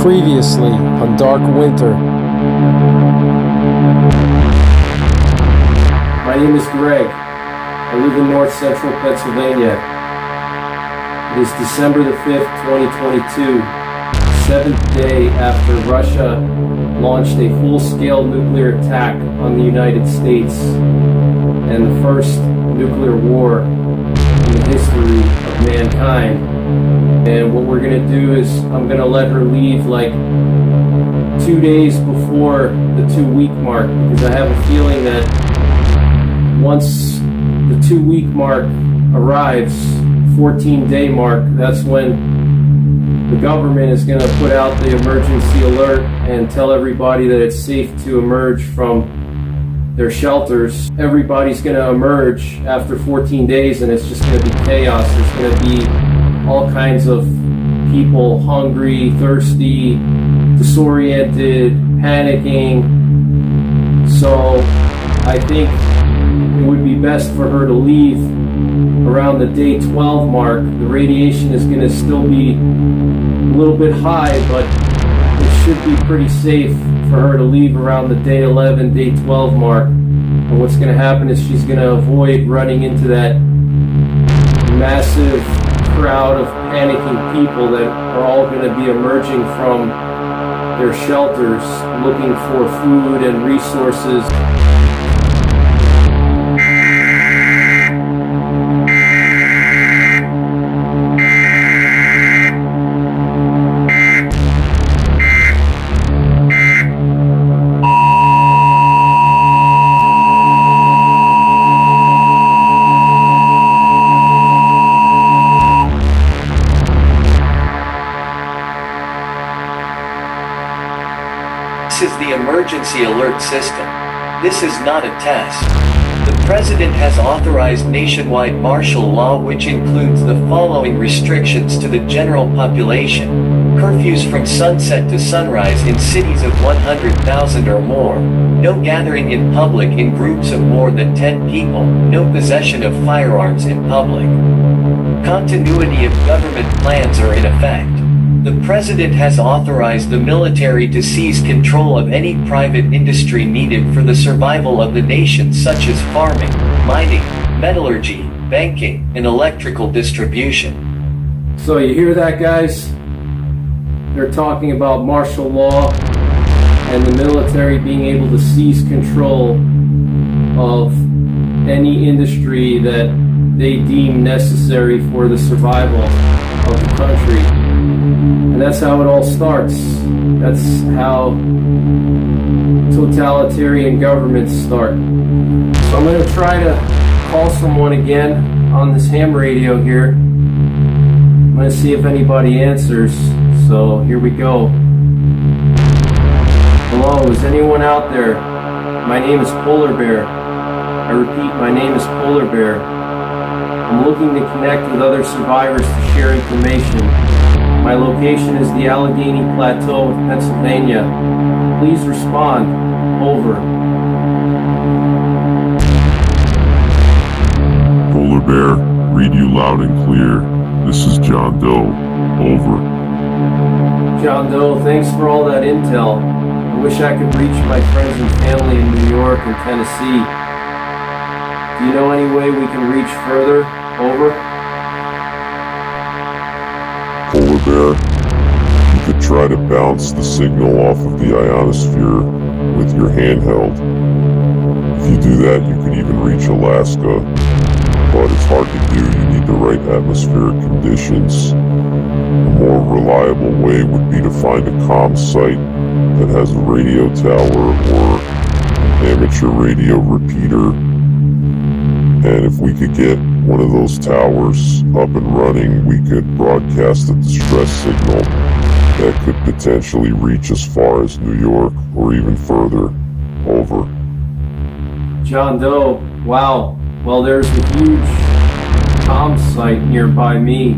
Previously on Dark Winter. My name is Greg. I live in north central Pennsylvania. It is December the 5th, 2022, seventh day after Russia launched a full-scale nuclear attack on the United States and the first nuclear war in the history of mankind. And what we're going to do is I'm going to let her leave like 2 days before the 2-week mark, because I have a feeling that once the 2-week mark arrives, 14-day mark, that's when the government is going to put out the emergency alert and tell everybody that it's safe to emerge from their shelters. Everybody's going to emerge after 14 days and it's just going to be chaos. There's going to be all kinds of people hungry, thirsty, disoriented, panicking. So I think it would be best for her to leave around the day 12 mark. The radiation is going to still be a little bit high, but it should be pretty safe for her to leave around the day 11, day 12 mark. And what's going to happen is she's going to avoid running into that massive crowd of panicking people that are all going to be emerging from their shelters looking for food and resources. This is the emergency alert system. This is not a test. The President has authorized nationwide martial law, which includes the following restrictions to the general population: curfews from sunset to sunrise in cities of 100,000 or more, no gathering in public in groups of more than 10 people, no possession of firearms in public. Continuity of government plans are in effect. The President has authorized the military to seize control of any private industry needed for the survival of the nation, such as farming, mining, metallurgy, banking, and electrical distribution. So you hear that, guys? They're talking about martial law and the military being able to seize control of any industry that they deem necessary for the survival of the country. And that's how it all starts. That's how totalitarian governments start. So I'm going to try to call someone again on this ham radio here. I'm going to see if anybody answers. So here we go. Hello, is anyone out there? My name is Polar Bear. I repeat, my name is Polar Bear. I'm looking to connect with other survivors to share information. My location is the Allegheny Plateau of Pennsylvania. Please respond. Over. Polar Bear, read you loud and clear. This is John Doe. Over. John Doe, thanks for all that intel. I wish I could reach my friends and family in New York and Tennessee. Do you know any way we can reach further? Over. Polar Bear, you could try to bounce the signal off of the ionosphere with your handheld. If you do that, you could even reach Alaska, but it's hard to do. You need the right atmospheric conditions. A more reliable way would be to find a comm site that has a radio tower or an amateur radio repeater. And if we could get one of those towers up and running, we could broadcast a distress signal that could potentially reach as far as New York or even further. Over. John Doe, wow. Well, there's a huge comm site nearby me.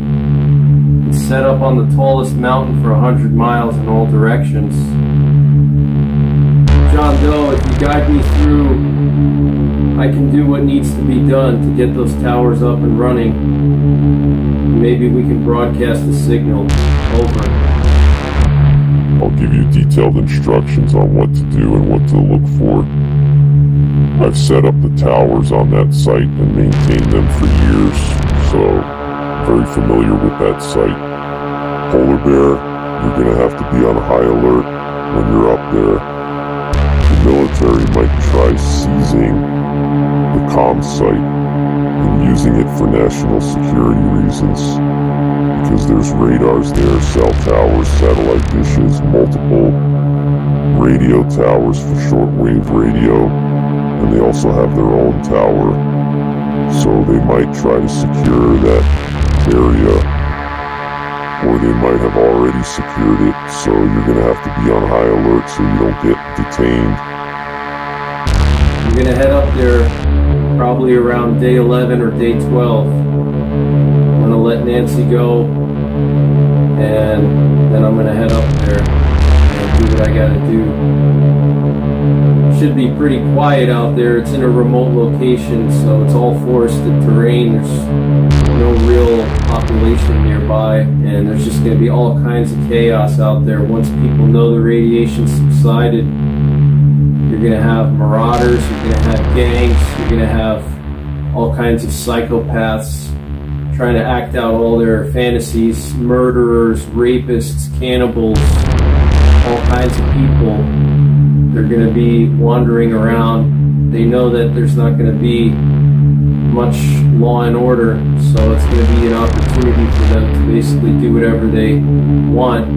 It's set up on the tallest mountain for 100 miles in all directions. John Doe, if you guide me through, I can do what needs to be done to get those towers up and running. Maybe we can broadcast a signal. Over. give you detailed instructions on what to do and what to look for. I've set up the towers on that site and maintained them for years, so I'm very familiar with that site. Polar bear, you're going to have to be on high alert when you're up there. The military might try seizing the comm site and using it for national security reasons, because there's radars there, cell towers, satellite dishes, multiple radio towers for shortwave radio, and they also have their own tower, so they might try to secure that area, or they might have already secured it, so you're going to have to be on high alert so you don't get detained. I'm going to head up there probably around day 11 or day 12. I'm going to let Nancy go, and then I'm going to head up there and do what I got to do. Should be pretty quiet out there. It's in a remote location, so it's all forested terrain. There's no real population nearby, and there's just going to be all kinds of chaos out there. Once people know the radiation subsided, you're going to have marauders, you're going to have gangs, you're going to have all kinds of psychopaths trying to act out all their fantasies, murderers, rapists, cannibals, all kinds of people. They're going to be wandering around. They know that there's not going to be much law and order, so it's going to be an opportunity for them to basically do whatever they want.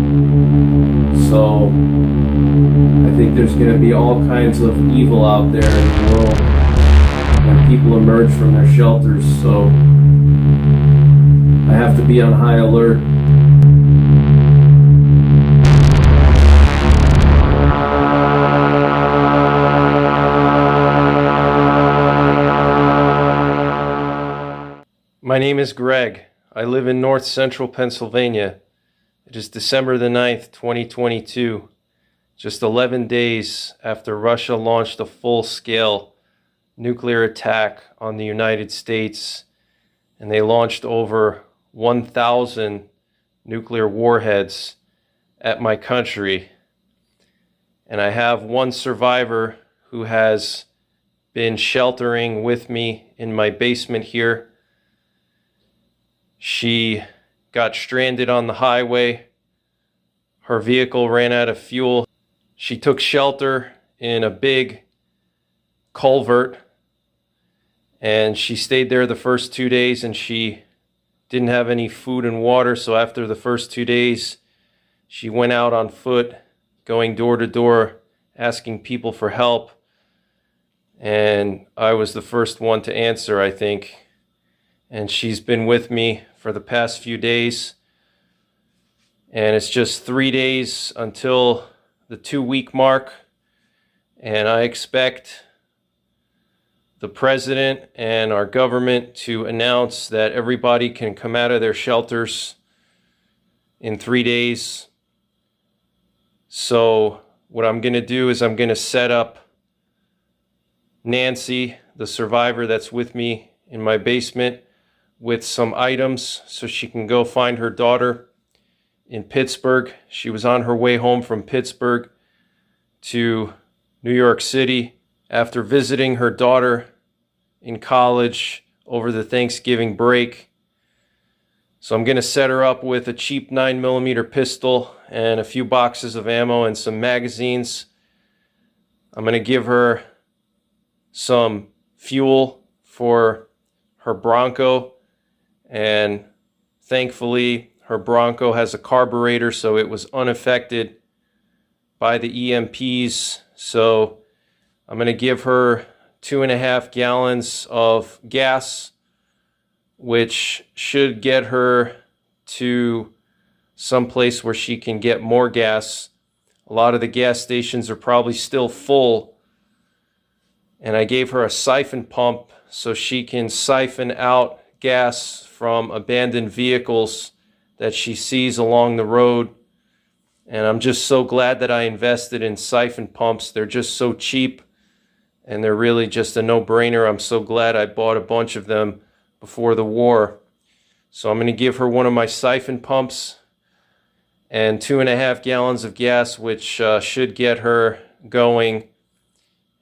So I think there's going to be all kinds of evil out there in the world when people emerge from their shelters, so I have to be on high alert. My name is Greg. I live in north central Pennsylvania. It is December the 9th, 2022. Just 11 days after Russia launched a full-scale nuclear attack on the United States, and they launched over 1,000 nuclear warheads at my country. And I have one survivor who has been sheltering with me in my basement here. She got stranded on the highway. Her vehicle ran out of fuel. She took shelter in a big culvert, and she stayed there the first 2 days, and she didn't have any food and water. So after the first 2 days, she went out on foot, going door to door, asking people for help. And I was the first one to answer, I think. And she's been with me for the past few days. And it's just 3 days until the 2-week mark. And I expect the president and our government to announce that everybody can come out of their shelters in 3 days. So what I'm going to do is I'm going to set up Nancy, the survivor that's with me in my basement, with some items so she can go find her daughter in Pittsburgh. She was on her way home from Pittsburgh to New York City after visiting her daughter in college over the Thanksgiving break. So I'm going to set her up with a cheap 9mm pistol and a few boxes of ammo and some magazines. I'm going to give her some fuel for her Bronco, and thankfully her Bronco has a carburetor, so it was unaffected by the EMPs. So I'm going to give her 2.5 gallons of gas, which should get her to some place where she can get more gas. A lot of the gas stations are probably still full. And I gave her a siphon pump so she can siphon out gas from abandoned vehicles that she sees along the road. And I'm just so glad that I invested in siphon pumps. They're just so cheap, and they're really just a no-brainer. I'm so glad I bought a bunch of them before the war. So I'm going to give her one of my siphon pumps, and 2.5 gallons of gas, which should get her going.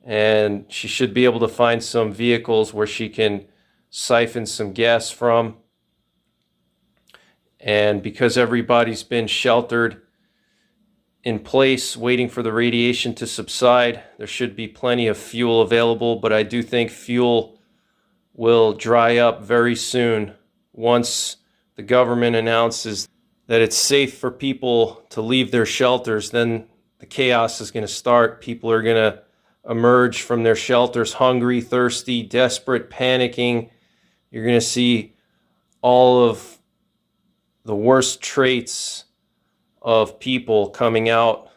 And she should be able to find some vehicles where she can siphon some gas from. And because everybody's been sheltered in place waiting for the radiation to subside, there should be plenty of fuel available. But I do think fuel will dry up very soon once the government announces that it's safe for people to leave their shelters. Then the chaos is going to start. People are going to emerge from their shelters hungry, thirsty, desperate, panicking. You're going to see all of the worst traits of people coming out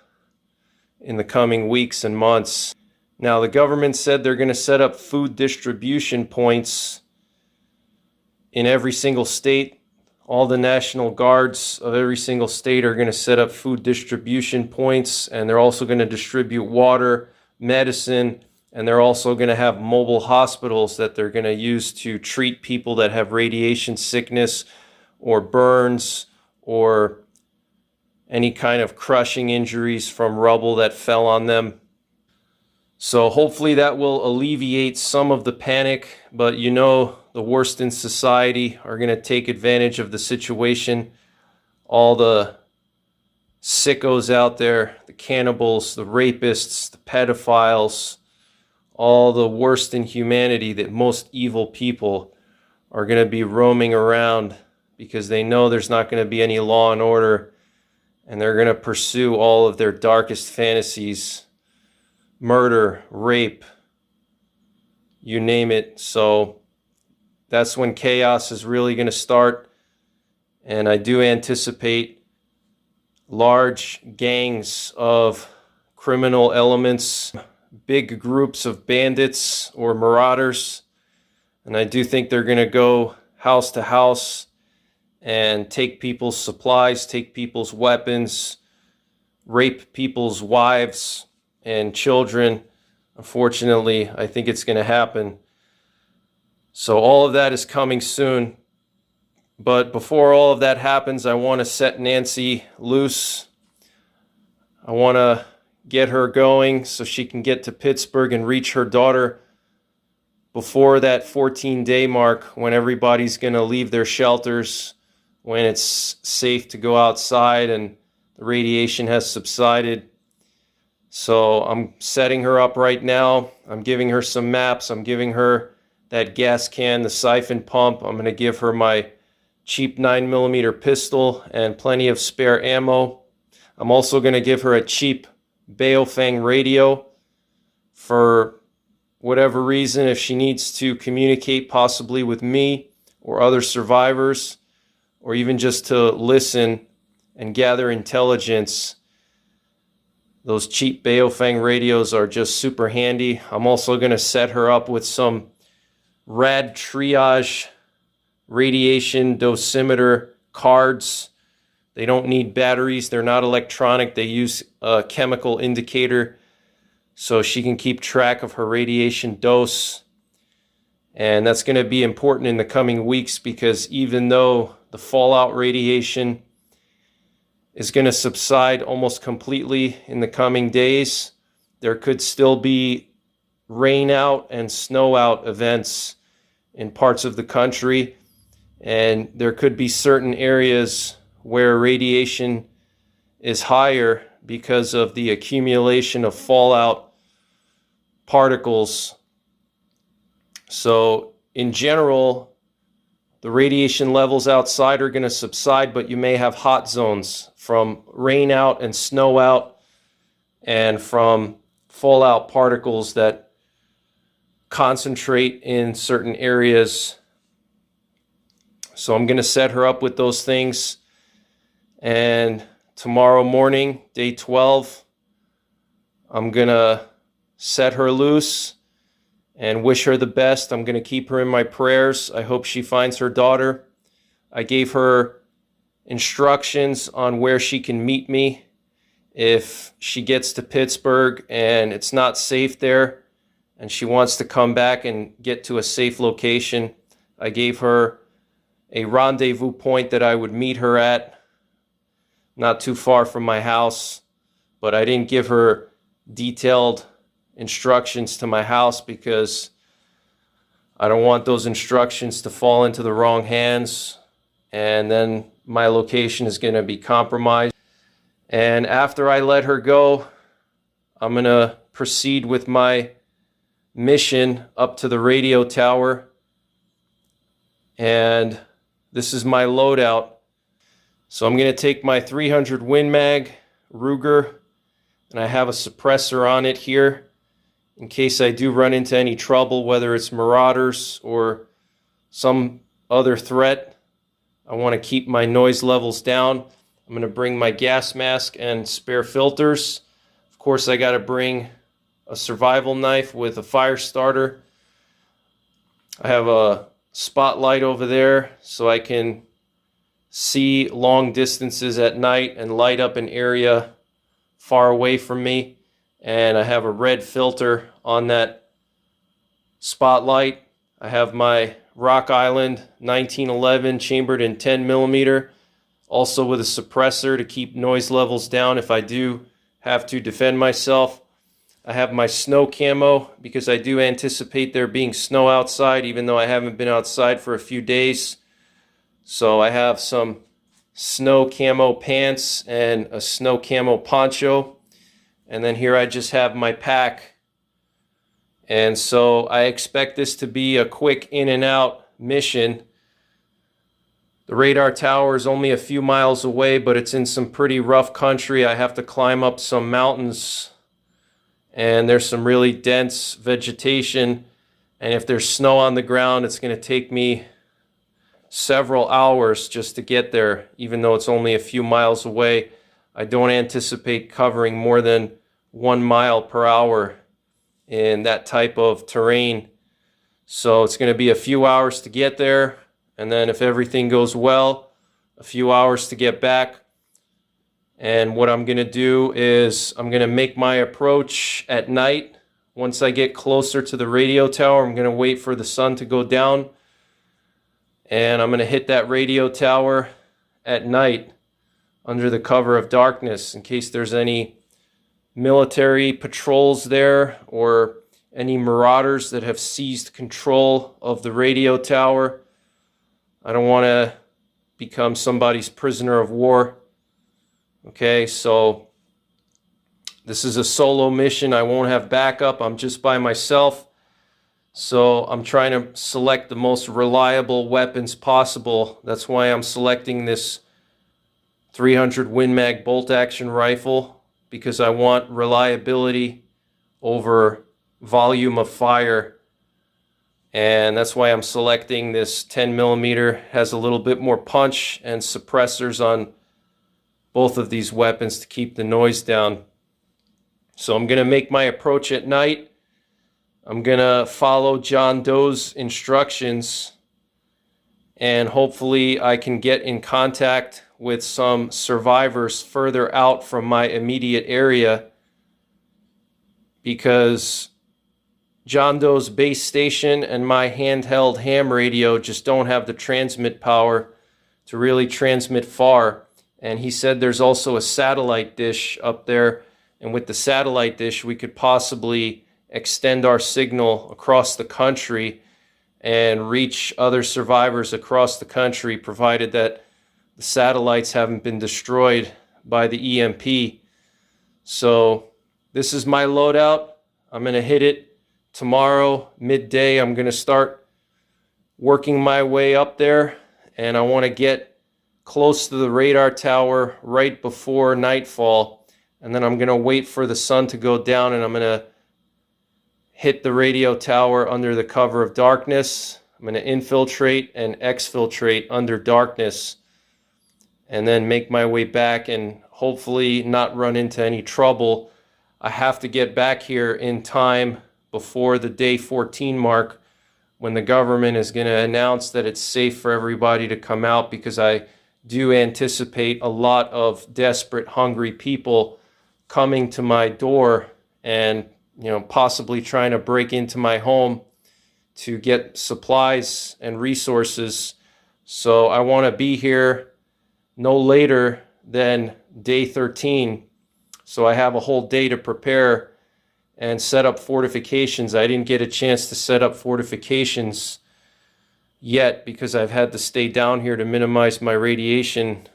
in the coming weeks and months. Now, the government said they're going to set up food distribution points in every single state. All the National Guards of every single state are going to set up food distribution points, and they're also going to distribute water, medicine, and they're also going to have mobile hospitals that they're going to use to treat people that have radiation sickness or burns or any kind of crushing injuries from rubble that fell on them. So hopefully that will alleviate some of the panic, but you know, the worst in society are going to take advantage of the situation. All the sickos out there, the cannibals, the rapists, the pedophiles, all the worst in humanity, that most evil people are going to be roaming around because they know there's not going to be any law and order, and they're going to pursue all of their darkest fantasies. Murder, rape, you name it. So that's when chaos is really going to start. And I do anticipate large gangs of criminal elements, big groups of bandits or marauders. And I do think they're going to go house to house and take people's supplies, take people's weapons, rape people's wives and children. Unfortunately, I think it's going to happen. So all of that is coming soon. But before all of that happens, I want to set Nancy loose. I want to get her going so she can get to Pittsburgh and reach her daughter before that 14-day mark, when everybody's going to leave their shelters, when it's safe to go outside and the radiation has subsided. So I'm setting her up right now. I'm giving her some maps. I'm giving her that gas can, the siphon pump. I'm going to give her my cheap 9mm pistol and plenty of spare ammo. I'm also going to give her a cheap Baofeng radio for whatever reason, if she needs to communicate possibly with me or other survivors, or even just to listen and gather intelligence. Those cheap Baofeng radios are just super handy. I'm also going to set her up with some rad triage radiation dosimeter cards. They don't need batteries. They're not electronic. They use a chemical indicator so she can keep track of her radiation dose. And that's going to be important in the coming weeks, because even though the fallout radiation is going to subside almost completely in the coming days, there could still be rain out and snow out events in parts of the country. And there could be certain areas where radiation is higher because of the accumulation of fallout particles. So in general, the radiation levels outside are going to subside, but you may have hot zones from rain out and snow out and from fallout particles that concentrate in certain areas. So I'm going to set her up with those things. And tomorrow morning, day 12, I'm going to set her loose and wish her the best. I'm going to keep her in my prayers. I hope she finds her daughter. I gave her instructions on where she can meet me if she gets to Pittsburgh and it's not safe there and she wants to come back and get to a safe location. I gave her a rendezvous point that I would meet her at not too far from my house, but I didn't give her detailed instructions to my house because I don't want those instructions to fall into the wrong hands, and then my location is going to be compromised. And after I let her go, I'm going to proceed with my mission up to the radio tower. And this is my loadout. So I'm going to take my 300 Win Mag Ruger, and I have a suppressor on it here in case I do run into any trouble, whether it's marauders or some other threat. I want to keep my noise levels down. I'm going to bring my gas mask and spare filters. Of course, I got to bring a survival knife with a fire starter. I have a spotlight over there so I can see long distances at night and light up an area far away from me. And I have a red filter on that spotlight. I have my Rock Island 1911 chambered in 10mm, also with a suppressor to keep noise levels down if I do have to defend myself. I have my snow camo because I do anticipate there being snow outside, even though I haven't been outside for a few days. So I have some snow camo pants and a snow camo poncho. And then here I just have my pack. And so I expect this to be a quick in and out mission. The radar tower is only a few miles away, but it's in some pretty rough country. I have to climb up some mountains, and there's some really dense vegetation. And if there's snow on the ground, it's going to take me several hours just to get there, even though it's only a few miles away. I don't anticipate covering more than 1 mile per hour in that type of terrain. So it's going to be a few hours to get there, and then if everything goes well, a few hours to get back. And what I'm going to do is I'm going to make my approach at night. Once I get closer to the radio tower, I'm going to wait for the sun to go down, and I'm going to hit that radio tower at night under the cover of darkness in case there's any military patrols there or any marauders that have seized control of the radio tower. I don't want to become somebody's prisoner of war. Okay, so this is a solo mission. I won't have backup. I'm just by myself. So I'm trying to select the most reliable weapons possible. That's why I'm selecting this 300 Win Mag bolt action rifle, because I want reliability over volume of fire. And that's why I'm selecting this 10mm. Has a little bit more punch and suppressors on both of these weapons to keep the noise down. So I'm going to make my approach at night. I'm going to follow John Doe's instructions, and hopefully I can get in contact with some survivors further out from my immediate area, because John Doe's base station and my handheld ham radio just don't have the transmit power to really transmit far. And he said there's also a satellite dish up there, and with the satellite dish we could possibly extend our signal across the country and reach other survivors across the country, provided that the satellites haven't been destroyed by the EMP. So this is my loadout. I'm going to hit it tomorrow midday. I'm going to start working my way up there, and I want to get close to the radar tower right before nightfall, and then I'm going to wait for the sun to go down, and I'm going to hit the radio tower under the cover of darkness. I'm going to infiltrate and exfiltrate under darkness, and then make my way back and hopefully not run into any trouble. I have to get back here in time before the day 14 mark, when the government is going to announce that it's safe for everybody to come out, because I do anticipate a lot of desperate, hungry people coming to my door and, possibly trying to break into my home to get supplies and resources. So I want to be here no later than day 13. So I have a whole day to prepare and set up fortifications. I didn't get a chance to set up fortifications yet because I've had to stay down here to minimize my radiation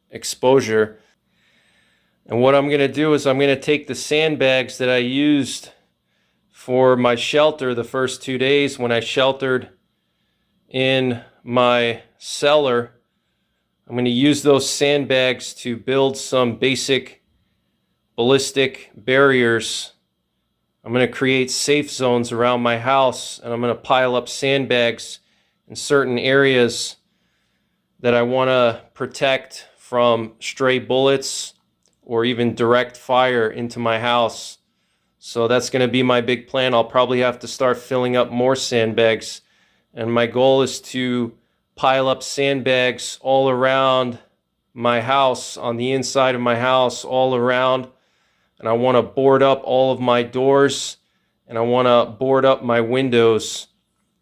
exposure. And what I'm going to do is I'm going to take the sandbags that I used for my shelter the first 2 days when I sheltered in my cellar. I'm going to use those sandbags to build some basic ballistic barriers. I'm going to create safe zones around my house, and I'm going to pile up sandbags in certain areas that I want to protect from stray bullets or even direct fire into my house. So that's going to be my big plan. I'll probably have to start filling up more sandbags. And my goal is to pile up sandbags all around my house, on the inside of my house, all around. And I want to board up all of my doors, and I want to board up my windows.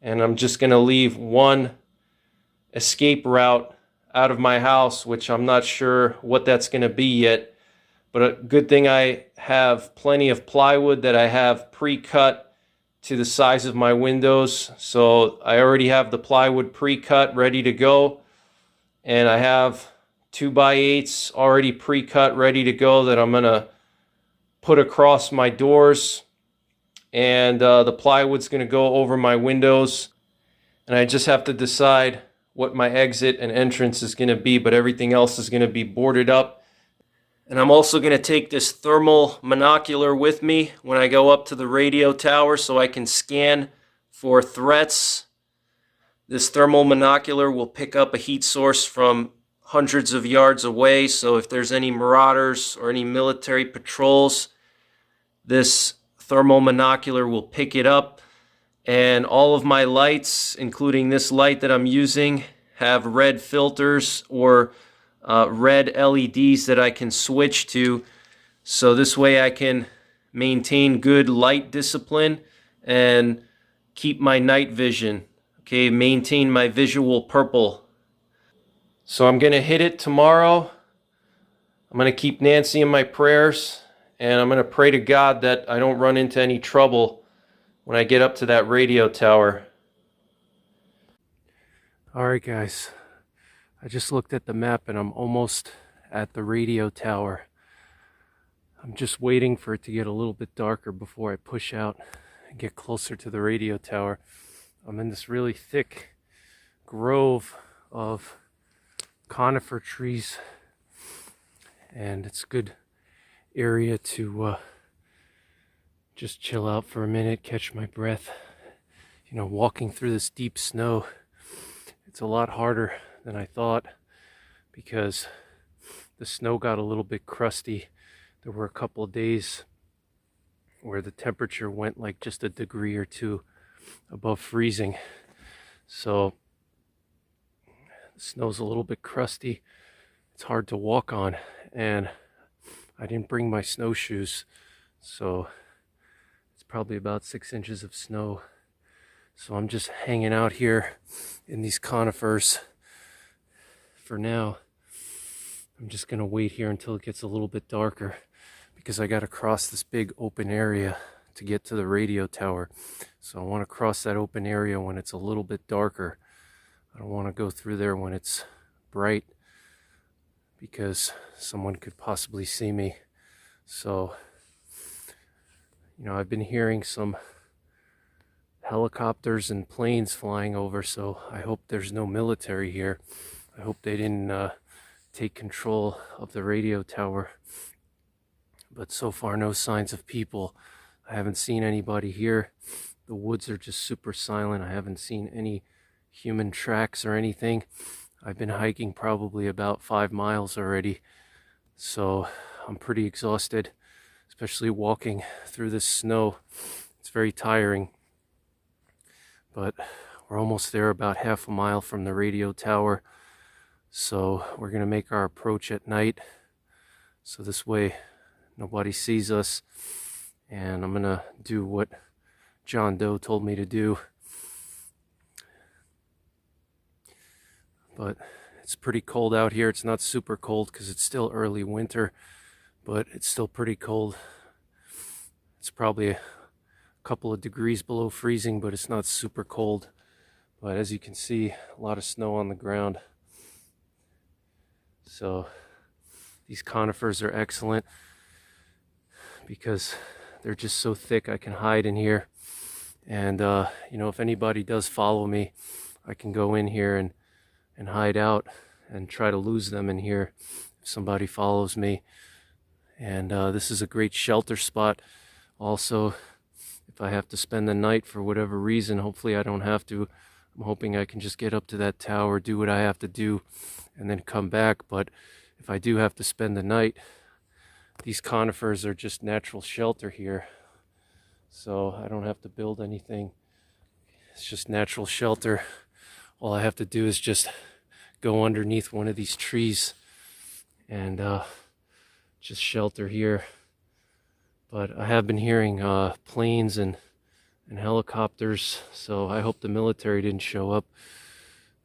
And I'm just going to leave one escape route out of my house, which I'm not sure what that's going to be yet. But a good thing I have plenty of plywood that I have pre-cut to the size of my windows. So I already have the plywood pre-cut ready to go. And I have 2x8s already pre-cut ready to go that I'm going to put across my doors. And the plywood's going to go over my windows. And I just have to decide what my exit and entrance is going to be. But everything else is going to be boarded up. And I'm also going to take this thermal monocular with me when I go up to the radio tower so I can scan for threats. This thermal monocular will pick up a heat source from hundreds of yards away. So if there's any marauders or any military patrols, this thermal monocular will pick it up. And all of my lights, including this light that I'm using, have red filters or red LEDs that I can switch to, so this way I can maintain good light discipline and keep my night vision. Okay, maintain my visual purple. So I'm going to hit it tomorrow. I'm going to keep Nancy in my prayers, and I'm going to pray to God that I don't run into any trouble when I get up to that radio tower. All right, guys. I just looked at the map and I'm almost at the radio tower. I'm just waiting for it to get a little bit darker before I push out and get closer to the radio tower. I'm in this really thick grove of conifer trees, and it's a good area to just chill out for a minute, catch my breath. You know, walking through this deep snow, it's a lot harder than I thought because the snow got a little bit crusty. There were a couple of days where the temperature went like just a degree or two above freezing. So the snow's a little bit crusty. It's hard to walk on, and I didn't bring my snowshoes, so it's probably about 6 inches of snow. So I'm just hanging out here in these conifers for now. I'm just gonna wait here until it gets a little bit darker because I gotta cross this big open area to get to the radio tower. So I want to cross that open area when it's a little bit darker. I don't want to go through there when it's bright because someone could possibly see me. So, you know, I've been hearing some helicopters and planes flying over, so I hope there's no military here. I hope they didn't take control of the radio tower. But so far, no signs of people. I haven't seen anybody here. The woods are just super silent. I haven't seen any human tracks or anything. I've been hiking probably about 5 miles already. So I'm pretty exhausted, especially walking through this snow. It's very tiring. But we're almost there, about half a mile from the radio tower. So we're going to make our approach at night, so this way nobody sees us. And I'm going to do what John Doe told me to do. But It's pretty cold out here. It's not super cold because it's still early winter, but it's still pretty cold. It's probably a couple of degrees below freezing, but it's not super cold. But as you can see, a lot of snow on the ground. So these conifers are excellent because they're just so thick. I can hide in here, and you know, if anybody does follow me, I can go in here and hide out and try to lose them in here if somebody follows me. And this is a great shelter spot also if I have to spend the night for whatever reason. Hopefully I don't have to. I'm hoping I can just get up to that tower, do what I have to do, and then come back. But if I do have to spend the night, these conifers are just natural shelter here, so I don't have to build anything. It's just natural shelter. All I have to do is just go underneath one of these trees and just shelter here. But I have been hearing planes and helicopters, so I hope the military didn't show up.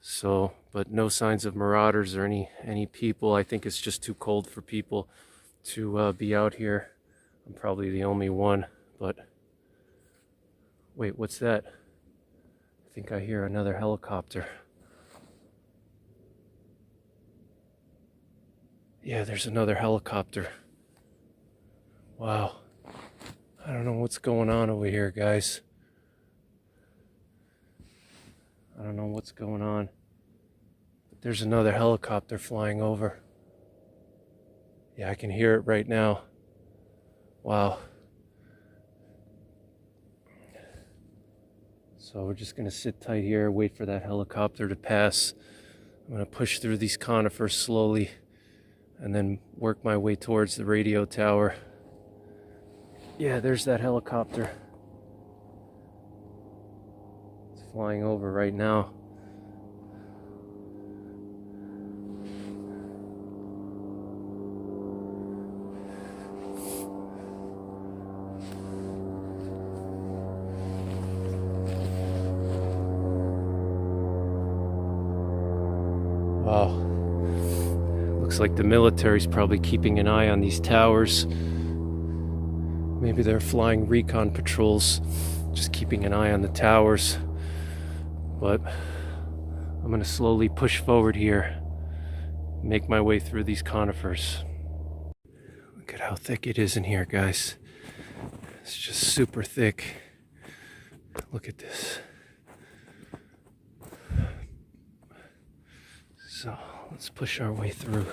So, but no signs of marauders or any people. I think it's just too cold for people to be out here. I'm probably the only one, but wait, what's that? I think I hear another helicopter. Yeah, there's another helicopter. Wow. I don't know what's going on over here, guys. I don't know what's going on. But there's another helicopter flying over. Yeah, I can hear it right now. Wow. So we're just gonna sit tight here, wait for that helicopter to pass. I'm gonna push through these conifers slowly and then work my way towards the radio tower. Yeah, there's that helicopter. It's flying over right now. Wow. Looks like the military's probably keeping an eye on these towers. Maybe they're flying recon patrols, just keeping an eye on the towers. But I'm gonna slowly push forward here, make my way through these conifers. Look at how thick it is in here, guys. It's just super thick. Look at this. So let's push our way through.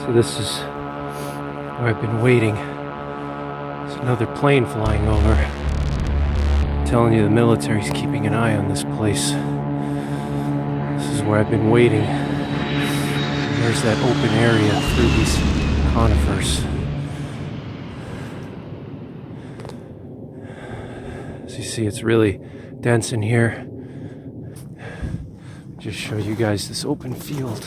So this is where I've been waiting. There's another plane flying over. I'm telling you, the military's keeping an eye on this place. This is where I've been waiting. And there's that open area through these conifers. see it's really dense in here. Just show you guys this open field.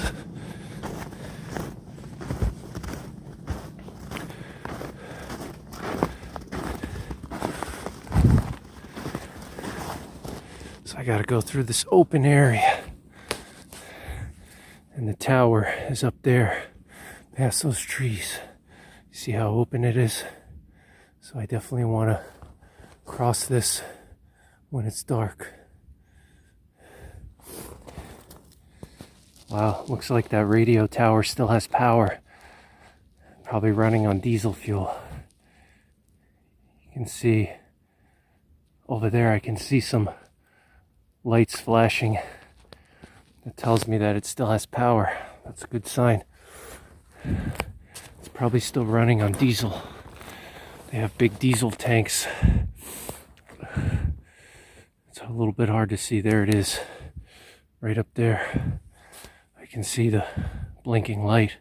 So I gotta go through this open area. And the tower is up there, past those trees. You see how open it is? So I definitely want to cross this when it's dark. Wow, looks like that radio tower still has power. Probably running on diesel fuel. You can see over there, I can see some lights flashing. That tells me that it still has power. That's a good sign. It's probably still running on diesel. They have big diesel tanks. It's a little bit hard to see. There it is, right up there. I can see the blinking light.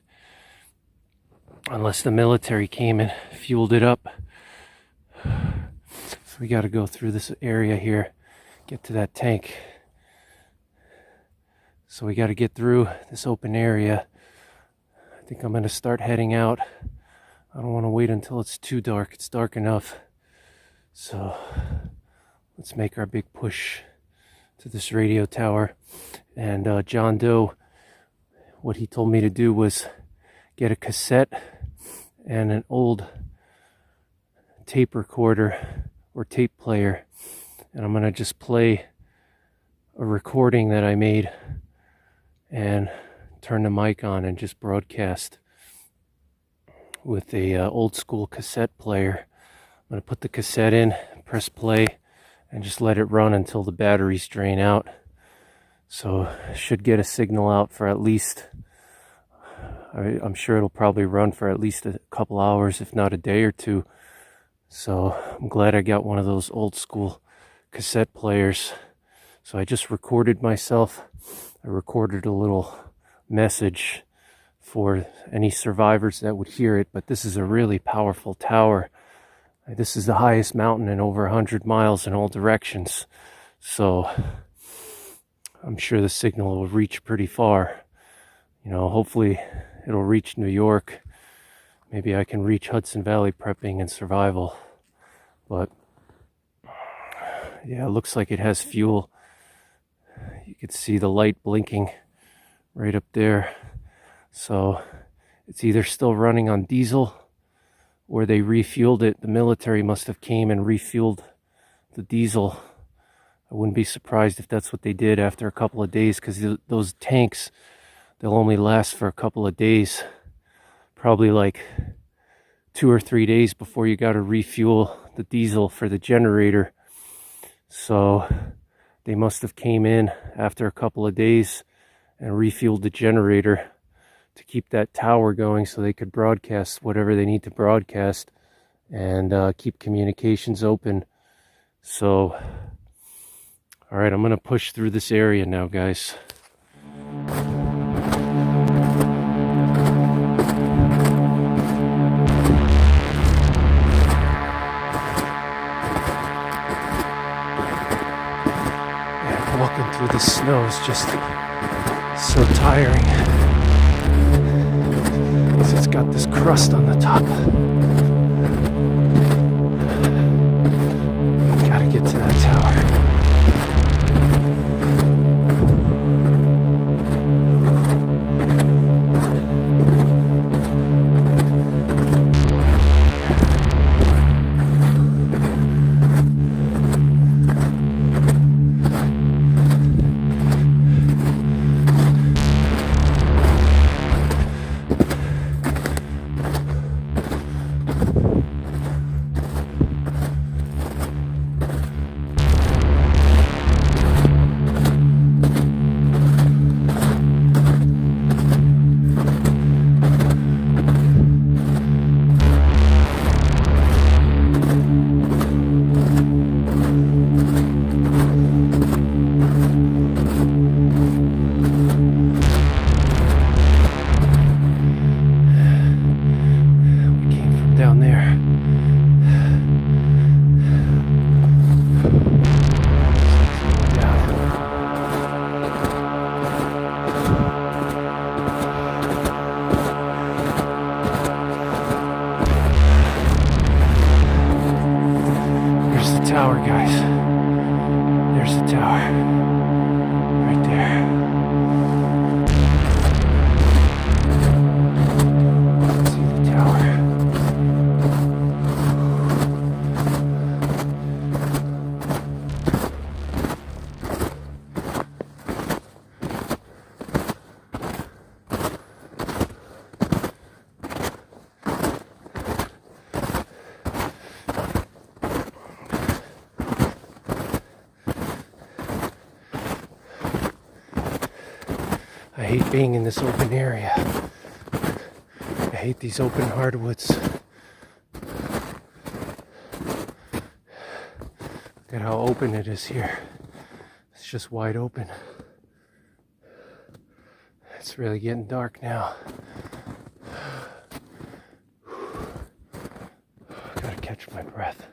Unless the military came and fueled it up. So we got to go through this area here, get to that tank. So we got to get through this open area. I think I'm going to start heading out. I don't want to wait until it's too dark. It's dark enough. So let's make our big push to this radio tower. And John Doe, what he told me to do was get a cassette and an old tape recorder or tape player. And I'm going to just play a recording that I made and turn the mic on and just broadcast with a old school cassette player. I'm going to put the cassette in, press play, and just let it run until the batteries drain out. So I should get a signal out for at least, I'm sure it'll probably run for at least a couple hours, if not a day or two. So I'm glad I got one of those old school cassette players. So I just recorded myself. I recorded a little message for any survivors that would hear it, but this is a really powerful tower. This is the highest mountain in over 100 miles in all directions. So I'm sure the signal will reach pretty far. You know, hopefully it'll reach New York. Maybe I can reach Hudson Valley prepping and survival. But yeah, it looks like it has fuel. You can see the light blinking right up there. So it's either still running on diesel or they refueled it. The military must have came and refueled the diesel. I wouldn't be surprised if that's what they did after a couple of days, because those tanks, they'll only last for a couple of days. Probably like 2 or 3 days before you got to refuel the diesel for the generator. So they must have came in after a couple of days and refueled the generator to keep that tower going so they could broadcast whatever they need to broadcast and keep communications open. So, all right, I'm going to push through this area now, guys. Walking through the snow is just so tiring. So it's got this crust on the top. Gotta get to that tower. tower. Right there. See the tower. I hate being in this open area. I hate these open hardwoods. Look at how open it is here. It's just wide open. It's really getting dark now. Gotta catch my breath.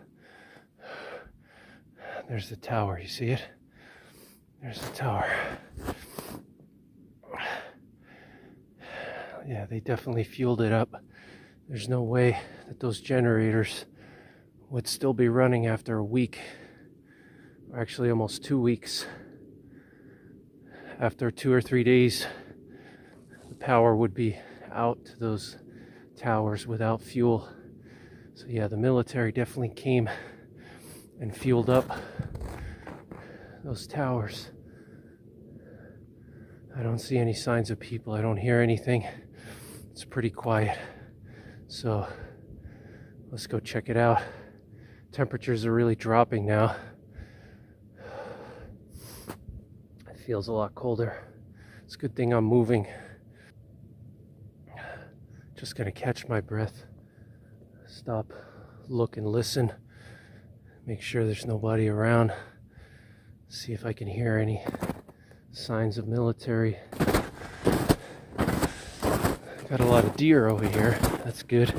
There's the tower, you see it? There's the tower. Yeah, they definitely fueled it up. There's no way that those generators would still be running after a week, or actually almost 2 weeks. After 2 or 3 days, the power would be out to those towers without fuel. So yeah, the military definitely came and fueled up those towers. I don't see any signs of people. I don't hear anything. It's pretty quiet. So let's go check it out. Temperatures are really dropping now. It feels a lot colder. It's a good thing I'm moving. Just gonna catch my breath. Stop, look and listen. Make sure there's nobody around. See if I can hear any signs of military. Got a lot of deer over here. That's good.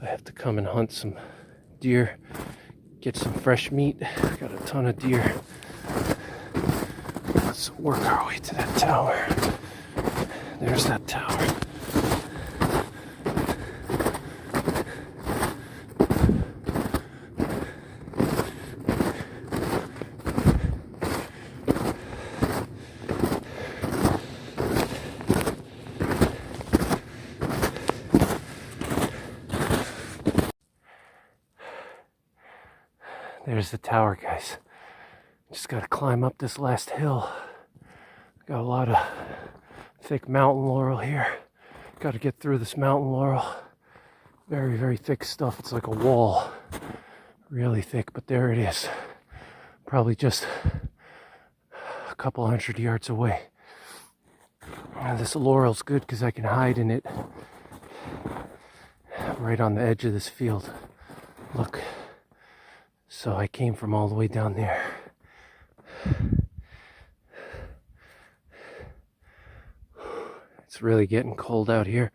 I have to come and hunt some deer, get some fresh meat. Got a ton of deer. Let's work our way to that tower. There's that tower. There's the tower, guys. Just gotta climb up this last hill. Got a lot of thick mountain laurel here. Gotta get through this mountain laurel. Very, very thick stuff. It's like a wall. Really thick, but there it is. Probably just a couple 100 yards away. Now, this laurel's good because I can hide in it right on the edge of this field. Look. So I came from all the way down there. It's really getting cold out here.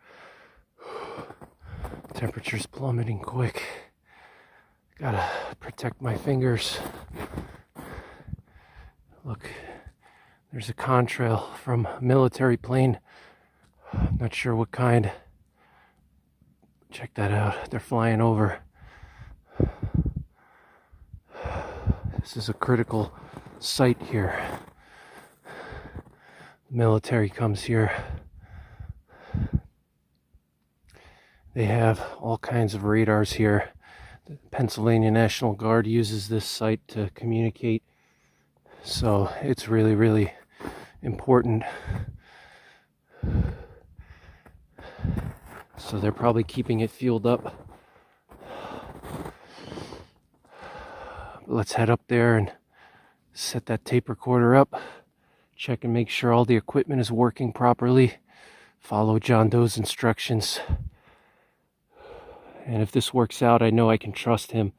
Temperature's plummeting quick. Gotta protect my fingers. Look, there's a contrail from a military plane. Not sure what kind. Check that out. They're flying over. This is a critical site here. The military comes here. They have all kinds of radars here. The Pennsylvania National Guard uses this site to communicate. So it's really, really important. So they're probably keeping it fueled up. Let's head up there and set that tape recorder up. Check and make sure all the equipment is working properly. Follow John Doe's instructions. And if this works out, I know I can trust him.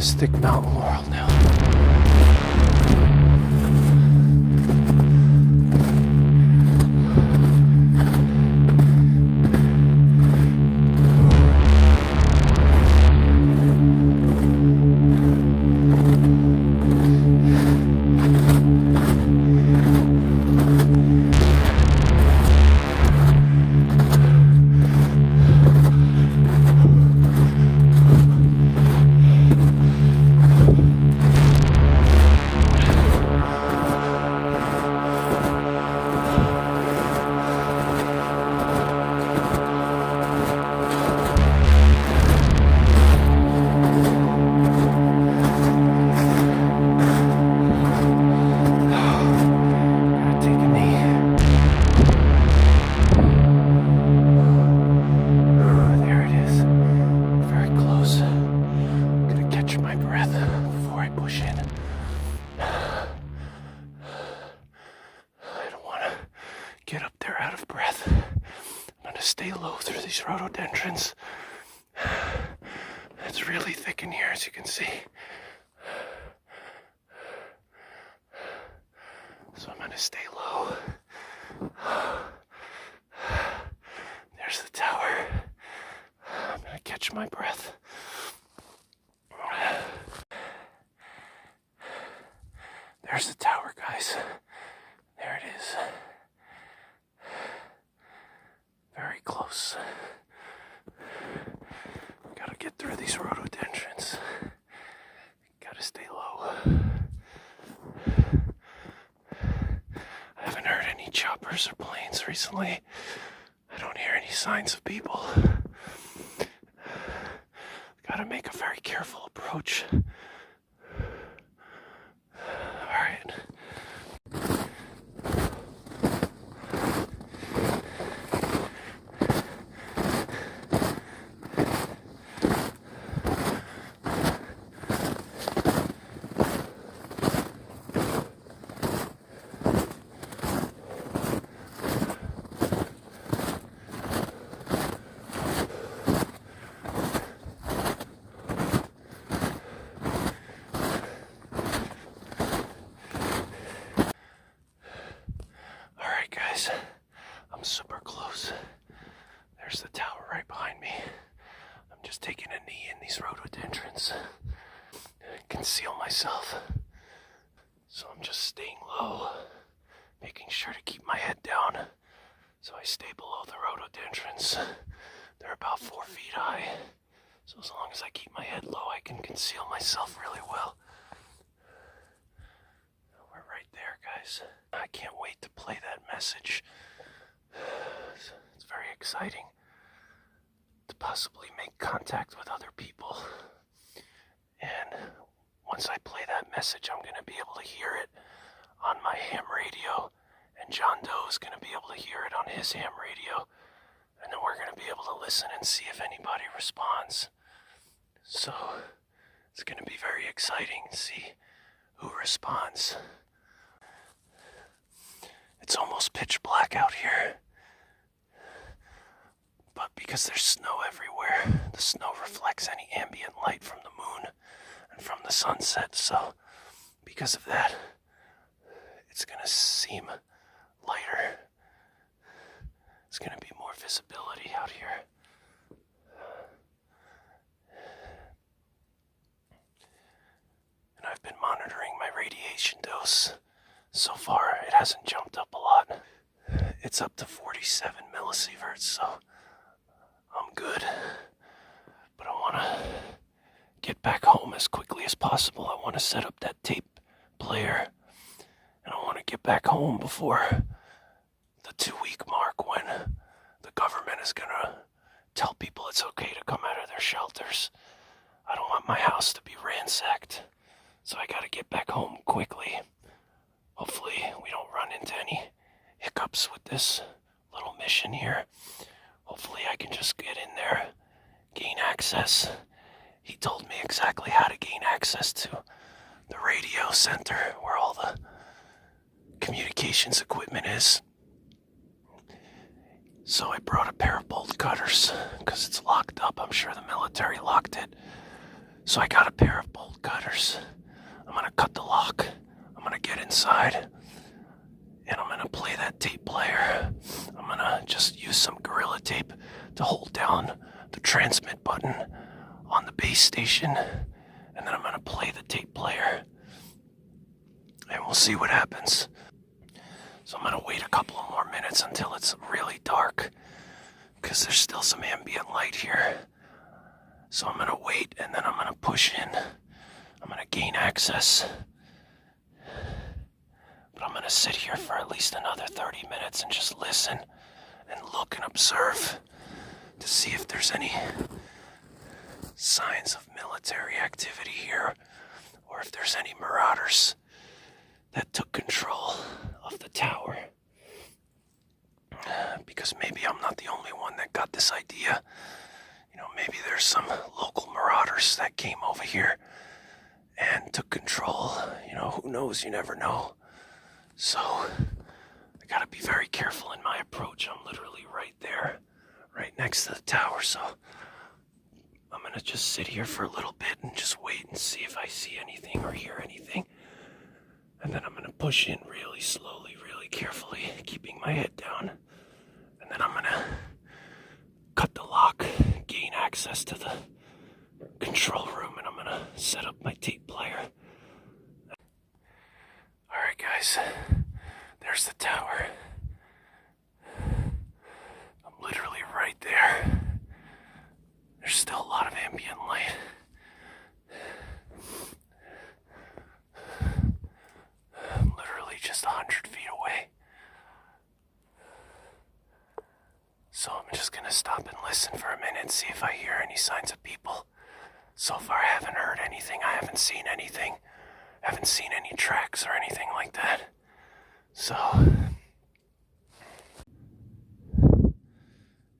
this thick mountain laurel now. Get up there out of breath. I'm gonna stay low through these rhododendrons. It's really thick in here, as you can see. So I'm gonna stay low. There's the tower. I'm gonna catch my breath. There's the tower, guys. There it is. Very close. Gotta get through these rhododendrons. Gotta stay low. I haven't heard any choppers or planes recently. I don't hear any signs of people. Gotta make a very careful approach. Alright. I'm super close. There's the tower right behind me. I'm just taking a knee in these rhododendrons. Conceal myself. So I'm just staying low, making sure to keep my head down. So I stay below the rhododendrons. They're about 4 feet high. So as long as I keep my head low, I can conceal myself really well. We're right there, guys. I can't wait to play that message. It's very exciting to possibly make contact with other people. And once I play that message, I'm going to be able to hear it on my ham radio. And John Doe is going to be able to hear it on his ham radio. And then we're going to be able to listen and see if anybody responds. So it's going to be very exciting to see who responds. It's almost pitch black out here. But because there's snow everywhere, the snow reflects any ambient light from the moon and from the sunset. So because of that, it's going to seem lighter. It's going to be more visibility out here. And I've been monitoring my radiation dose. So far, it hasn't jumped up a lot. It's up to 47 millisieverts, so I'm good. But I want to get back home as quickly as possible. I want to set up that tape player. And I want to get back home before the 2-week mark when the government is going to tell people it's okay to come out of their shelters. I don't want my house to be ransacked. So I got to get back home quickly. Hopefully we don't run into any hiccups with this little mission here. Hopefully I can just get in there, gain access. He told me exactly how to gain access to the radio center where all the communications equipment is. So I brought a pair of bolt cutters because it's locked up. I'm sure the military locked it. So I got a pair of bolt cutters. I'm gonna cut the lock. I'm gonna get inside. And I'm gonna play that tape player. I'm gonna just use some Gorilla Tape to hold down the transmit button on the base station. And then I'm gonna play the tape player. And we'll see what happens. So I'm gonna wait a couple of more minutes until it's really dark, because there's still some ambient light here. So I'm gonna wait, and then I'm gonna push in. I'm gonna gain access. But I'm gonna sit here for at least another 30 minutes and just listen and look and observe to see if there's any signs of military activity here, or if there's any marauders that took control of the tower. Because maybe I'm not the only one that got this idea. You know, maybe there's some local marauders that came over here and took control. You know, who knows? You never know. So, I gotta be very careful in my approach. I'm literally right there, right next to the tower. So, I'm gonna just sit here for a little bit and just wait and see if I see anything or hear anything. And then I'm gonna push in really slowly, really carefully, keeping my head down. And then I'm gonna cut the lock, gain access to the control room, and I'm gonna set up my tape player. Alright guys, there's the tower. I'm literally right there. There's still a lot of ambient light. I'm literally just 100 feet away. So I'm just gonna stop and listen for a minute and see if I hear any signs of people. So far I haven't heard anything, I haven't seen anything. I haven't seen any tracks or anything like that. So,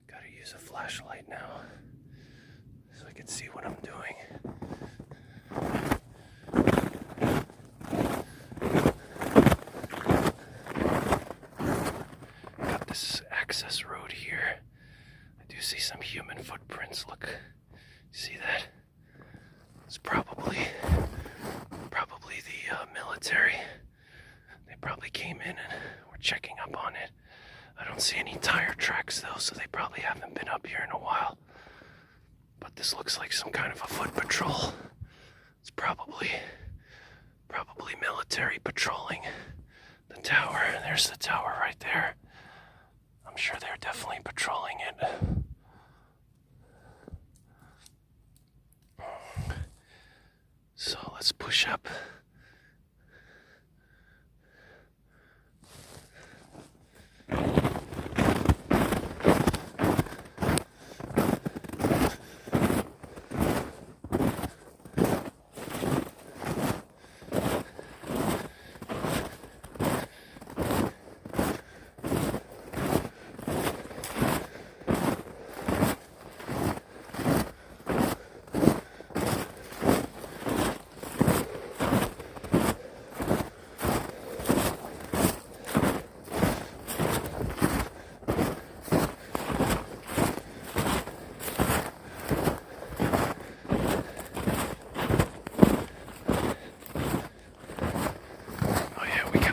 gotta use a flashlight now so I can see what I'm doing. Got this access road here. I do see some human footprints. Look, see that? It's probably the military. They probably came in and were checking up on it. I don't see any tire tracks though, so they probably haven't been up here in a while. But this looks like some kind of a foot patrol. It's probably military patrolling the tower. There's the tower right there. I'm sure they're definitely patrolling it. So let's push up.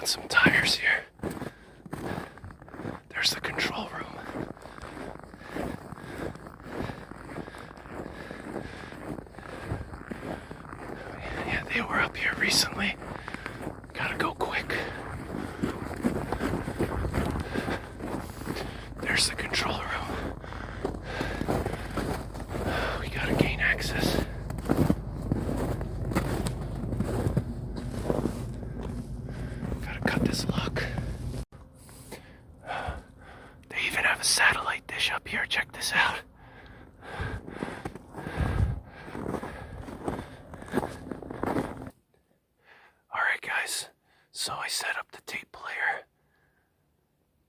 Some tires here. There's the control room. Yeah, they were up here recently. Gotta go quick. There's the control room. We gotta gain access. This lock. They even have a satellite dish up here. Check this out. Alright guys, so I set up the tape player.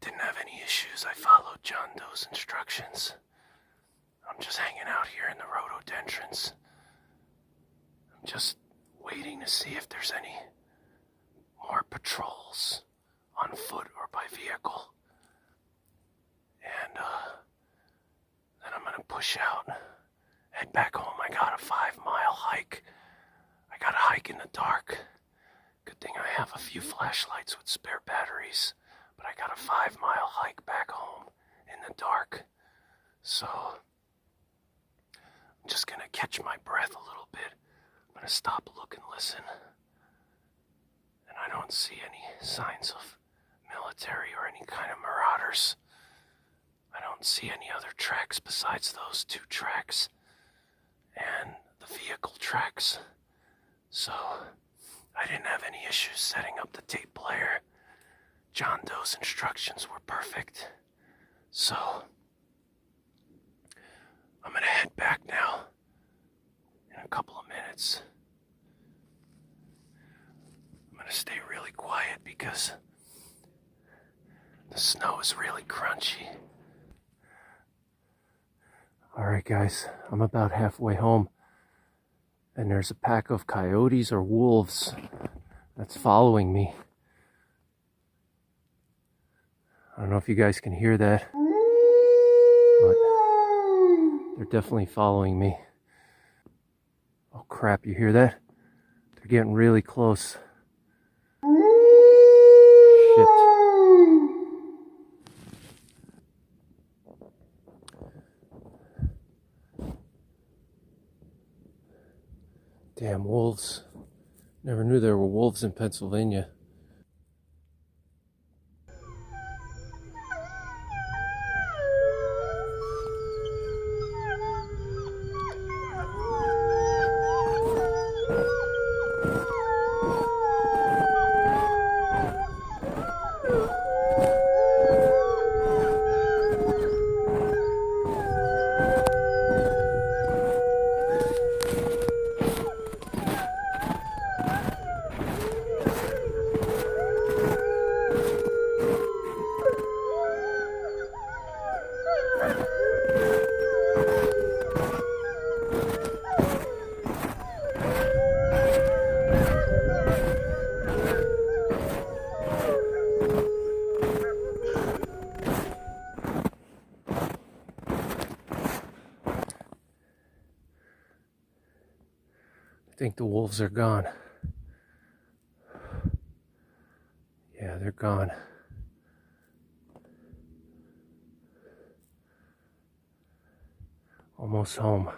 Didn't have any issues. I followed John Doe's instructions. I'm just hanging out here in the rhododendrons. I'm just waiting to see if there's any more patrols on foot or by vehicle. And then I'm gonna push out, head back home. I got a 5-mile hike. I gotta hike in the dark. Good thing I have a few flashlights with spare batteries, but I got a 5-mile hike back home in the dark. So I'm just gonna catch my breath a little bit. I'm gonna stop, look, and listen. And I don't see any signs of military or any kind of marauders. I don't see any other tracks besides those 2 tracks and the vehicle tracks. So I didn't have any issues setting up the tape player. John Doe's instructions were perfect. So I'm gonna head back now in a couple of minutes. I'm gonna stay really quiet because the snow is really crunchy. Alright guys, I'm about halfway home, and there's a pack of coyotes or wolves that's following me. I don't know if you guys can hear that, but they're definitely following me. Oh crap, you hear that? They're getting really close. Shit. Damn wolves. Never knew there were wolves in Pennsylvania. I think the wolves are gone. Yeah, they're gone. Almost home.